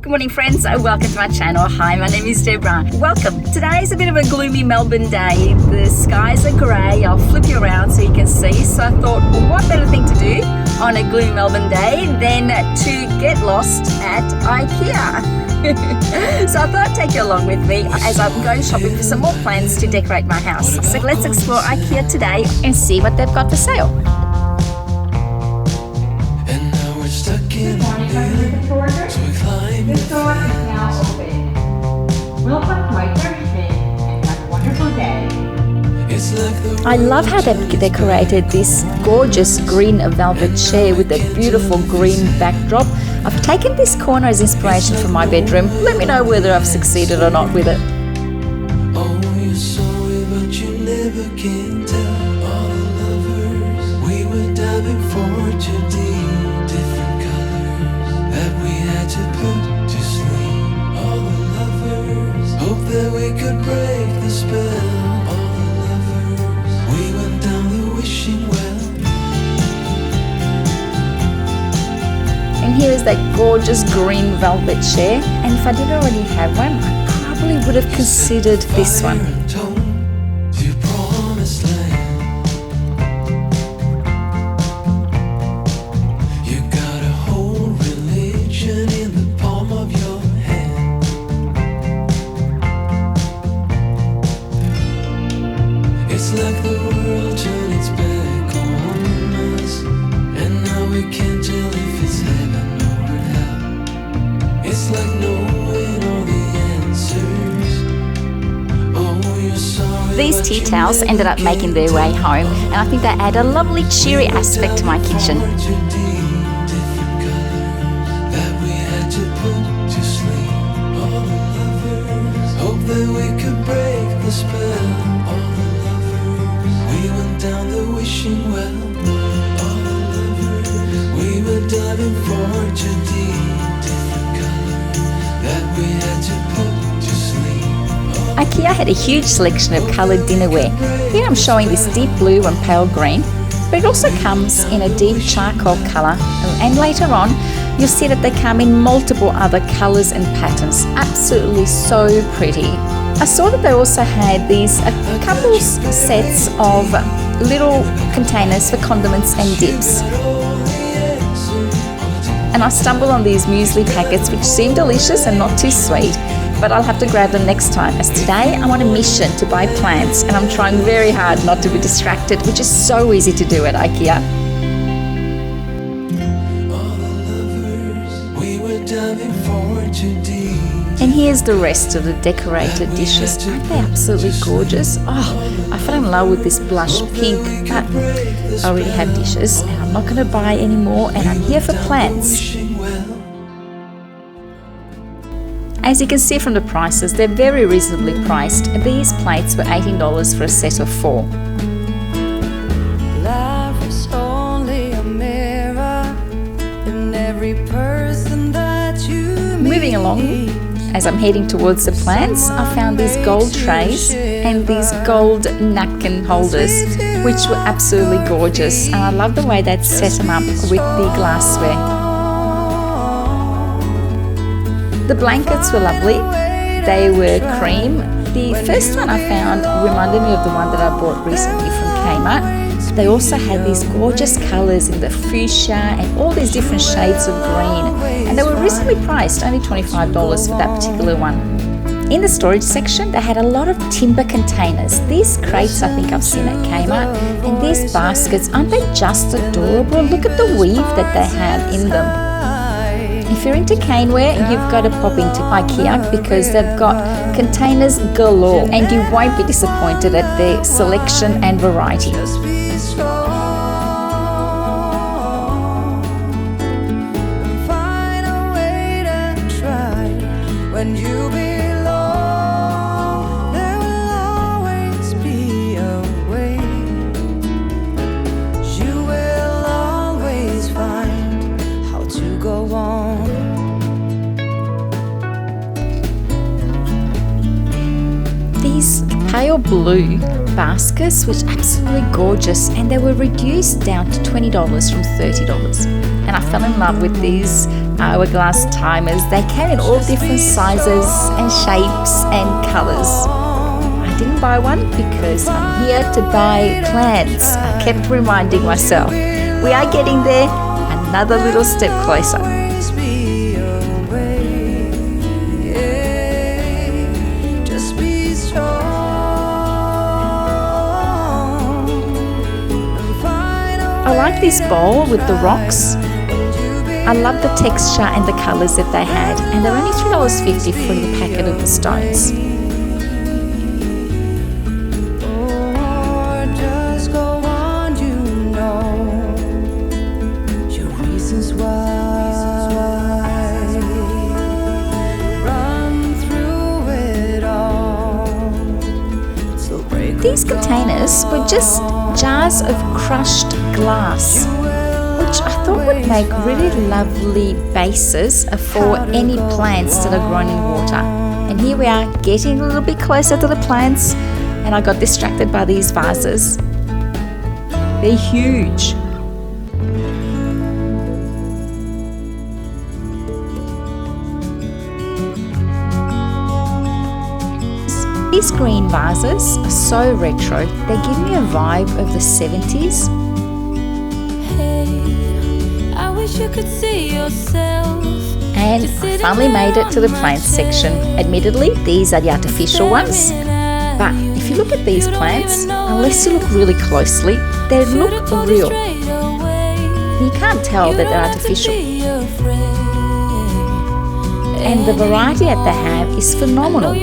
Good morning friends, welcome to my channel. Hi, my name is Deborah. Welcome. Today is a bit of a gloomy Melbourne day. The skies are grey. I'll flip you around so you can see. So I thought, what better thing to do on a gloomy Melbourne day than to get lost at IKEA. So I thought I'd take you along with me as I'm going shopping for some more plants to decorate my house. So let's explore IKEA today and see what they've got for sale. Good morning, Mr. Porter. The store is now open. Welcome to my Thursday and have a wonderful day. I love how they've decorated this gorgeous green velvet chair with a beautiful green backdrop. I've taken this corner as inspiration for my bedroom. Let me know whether I've succeeded or not with it. Oh, you're sorry, but you never can tell. All the lovers, we were diving for today. Different colors that we had to put to sleep. All the lovers, hope that we could break the spell. All the lovers, we went down the wishing well. And here is that gorgeous green velvet chair. And if I didn't already have one, I probably would have considered this one. It's like the world turned its back on us, and now we can't tell if it's heaven or hell. It's like knowing all the answers. Oh, you're sorry. These tea towels ended up making their way home, and I think they add a lovely cheery aspect to my kitchen. Hope that we could break the spell. We went down the wishing well. All the lovers, we were diving for today. Different colors that we had to put to sleep. IKEA had a huge selection of coloured dinnerware. Here I'm showing this deep blue and pale green, but it also comes in a deep charcoal colour, and later on you'll see that they come in multiple other colours and patterns. Absolutely so pretty. I saw that they also had these a couple sets of little containers for condiments and dips. And I stumbled on these muesli packets which seem delicious and not too sweet, but I'll have to grab them next time, as today I'm on a mission to buy plants and I'm trying very hard not to be distracted, which is so easy to do at IKEA. All the lovers, we were diving for today. And here's the rest of the decorated dishes. Aren't they absolutely gorgeous? Oh, I fell in love with this blush pink, but I already have dishes and I'm not going to buy any more, and I'm here for plants. As you can see from the prices, they're very reasonably priced. These plates were $18 for a set of 4. Life is only a mirror in every person that you meet. Moving along, as I'm heading towards the plants, I found these gold trays and these gold napkin holders, which were absolutely gorgeous. And I love the way they'd set them up with the glassware. The blankets were lovely. They were cream. The first one I found reminded me of the one that I bought recently from Kmart. They also had these gorgeous colours in the fuchsia and all these different shades of green. And they were reasonably priced, only $25 for that particular one. In the storage section, they had a lot of timber containers. These crates I think I've seen at Kmart. And these baskets, aren't they just adorable? Look at the weave that they have in them. If you're into caneware, you've got to pop into IKEA because they've got containers galore and you won't be disappointed at their selection and variety. When you belong, there will always be a way. You will always find how to go on. These pale blue baskets was absolutely gorgeous, and they were reduced down to $20 from $30. And I fell in love with these hourglass timers. They came in all different sizes and shapes and colours. I didn't buy one because I'm here to buy plants. I kept reminding myself, we are getting there, another little step closer. I like this bowl with the rocks. I love the texture and the colours that they had, and they're only $3.50 for the packet of the stones. These containers were just jars of crushed glass, which I thought would make really lovely bases for any plants that are grown in water. And here we are getting a little bit closer to the plants, and I got distracted by these vases. They're huge. These green vases are so retro. They give me a vibe of the 70s. Hey, I wish you could see yourself. And I finally made it to the plants section. Admittedly, these are the artificial ones. But if you look at these plants, unless you look really closely, they look real. You can't tell that they're artificial. And the variety that they have is phenomenal.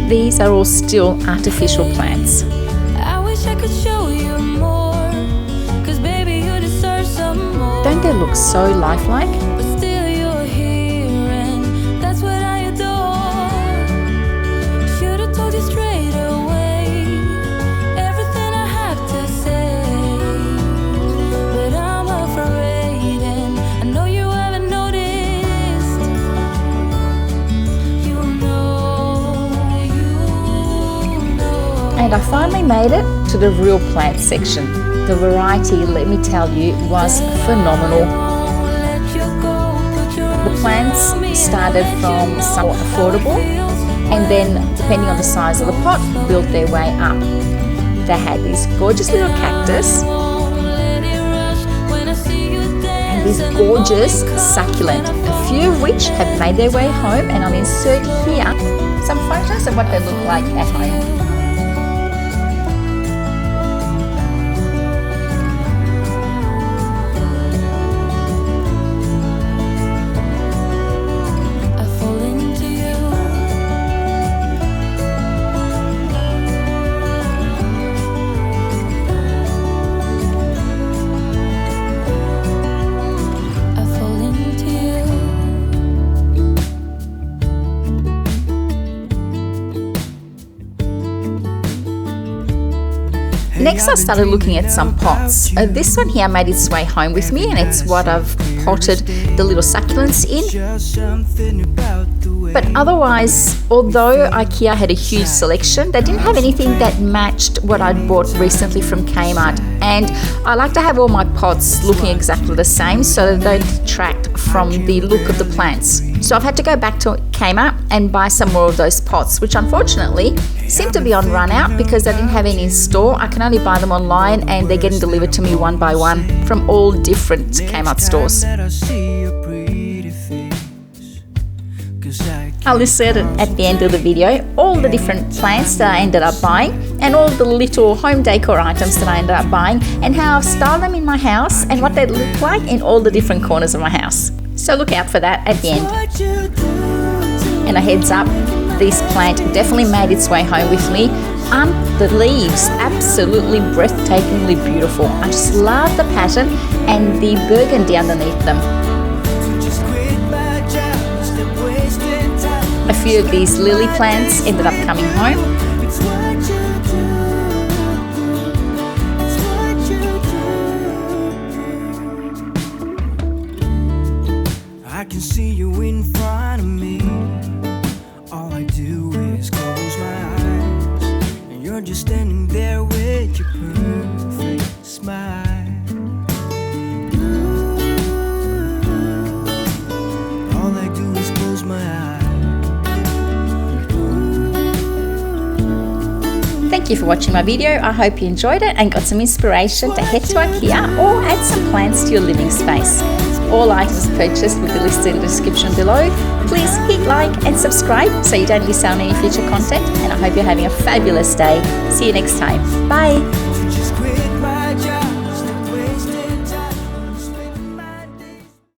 These are all still artificial plants. I wish I could show you more, 'cause baby you deserve some more. Don't they look so lifelike? But still you're here, and that's what I adore. Should have told you straight away everything I have to say, but I'm afraid, and I know you haven't noticed. You know. And I finally made it to the real plant section. The variety, let me tell you, was phenomenal. The plants started from somewhat affordable, and then, depending on the size of the pot, built their way up. They had these gorgeous little cactus and this gorgeous succulent, a few of which have made their way home, and I'll insert here some photos of what they look like at home. Next, I started looking at some pots. This one here made its way home with me, and it's what I've potted the little succulents in. But otherwise, although IKEA had a huge selection, they didn't have anything that matched what I'd bought recently from Kmart. And I like to have all my pots looking exactly the same so they don't detract from the look of the plants. So I've had to go back to Kmart and buy some more of those pots, which unfortunately seem to be on run out because they didn't have any in store. I can only buy them online, and they're getting delivered to me one by one from all different Kmart stores. I'll insert it at the end of the video, all the different plants that I ended up buying, and all the little home decor items that I ended up buying, and how I've styled them in my house and what they look like in all the different corners of my house. So look out for that at the end. And a heads up, this plant definitely made its way home with me. The leaves, absolutely breathtakingly beautiful. I just love the pattern and the burgundy underneath them. A few of these lily plants ended up coming home. I can see you in front of me. All I do is close my eyes, and you're just standing there with your perfect smile. All I do is close my eyes. Thank you for watching my video. I hope you enjoyed it and got some inspiration to head to IKEA or add some plants to your living space. All items purchased will be listed in the description below. Please hit like and subscribe so you don't miss out on any future content, and I hope you're having a fabulous day. See you next time. Bye.